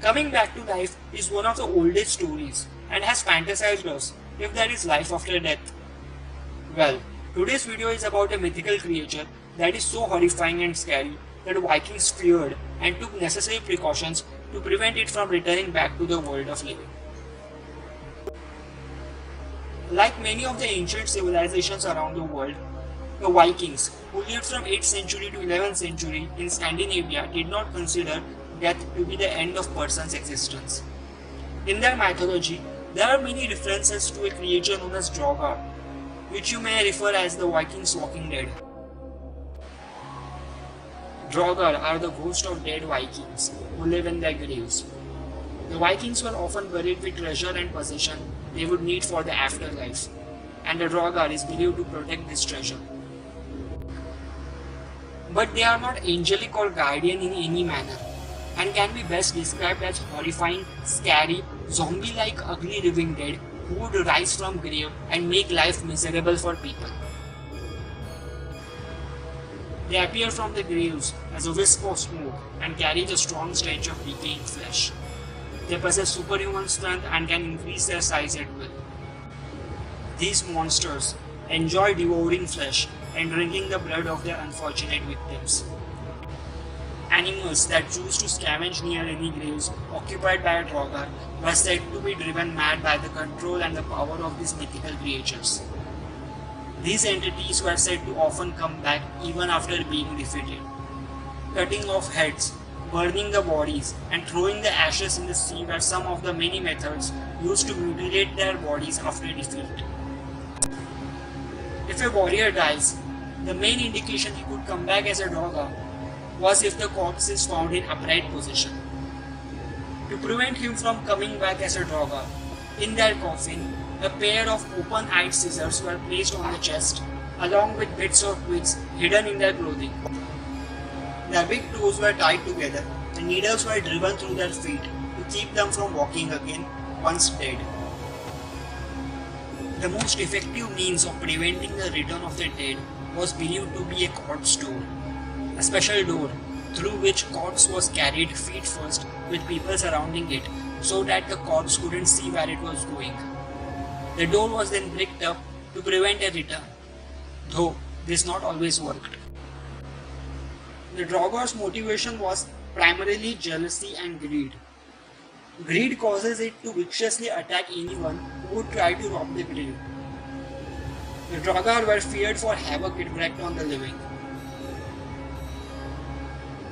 Coming back to life is one of the oldest stories and has fantasized us if there is life after death. Well, today's video is about a mythical creature that is so horrifying and scary that Vikings feared and took necessary precautions to prevent it from returning back to the world of living. Like many of the ancient civilizations around the world, the Vikings, who lived from 8th century to 11th century in Scandinavia, did not consider death to be the end of person's existence. In their mythology, there are many references to a creature known as Draugr, which you may refer as the Vikings' walking dead. Draugr are the ghosts of dead Vikings who live in their graves. The Vikings were often buried with treasure and possession they would need for the afterlife, and the Draugr is believed to protect this treasure. But they are not angelic or guardian in any manner, and can be best described as horrifying, scary, zombie-like ugly living dead who would rise from grave and make life miserable for people. They appear from the graves as a wisp of smoke and carry the strong stench of decaying flesh. They possess superhuman strength and can increase their size at will. These monsters enjoy devouring flesh and drinking the blood of their unfortunate victims. Animals that choose to scavenge near any graves occupied by a Draugr were said to be driven mad by the control and the power of these mythical creatures. These entities were said to often come back even after being defeated, cutting off heads, burning the bodies, and throwing the ashes in the sea were some of the many methods used to mutilate their bodies after defeat. If a warrior dies, the main indication he could come back as a Draugr was if the corpse is found in upright position. To prevent him from coming back as a Draugr, in their coffin, a pair of open-eyed scissors were placed on the chest, along with bits of twigs hidden in their clothing. Their big toes were tied together, and needles were driven through their feet to keep them from walking again once dead. The most effective means of preventing the return of the dead was believed to be a corpse door, a special door through which corpse was carried feet first with people surrounding it so that the corpse couldn't see where it was going. The door was then bricked up to prevent a return, though this not always worked. The Draugr's motivation was primarily jealousy and greed. Greed causes it to viciously attack anyone who would try to rob the grave. The Draugr were feared for havoc it wreaked on the living.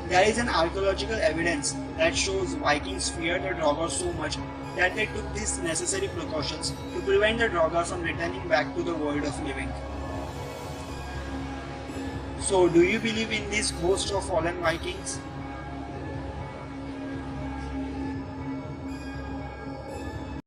There is an archaeological evidence that shows Vikings feared the Draugr so much that they took these necessary precautions to prevent the Draugr from returning back to the world of living. So, do you believe in these ghosts of fallen Vikings?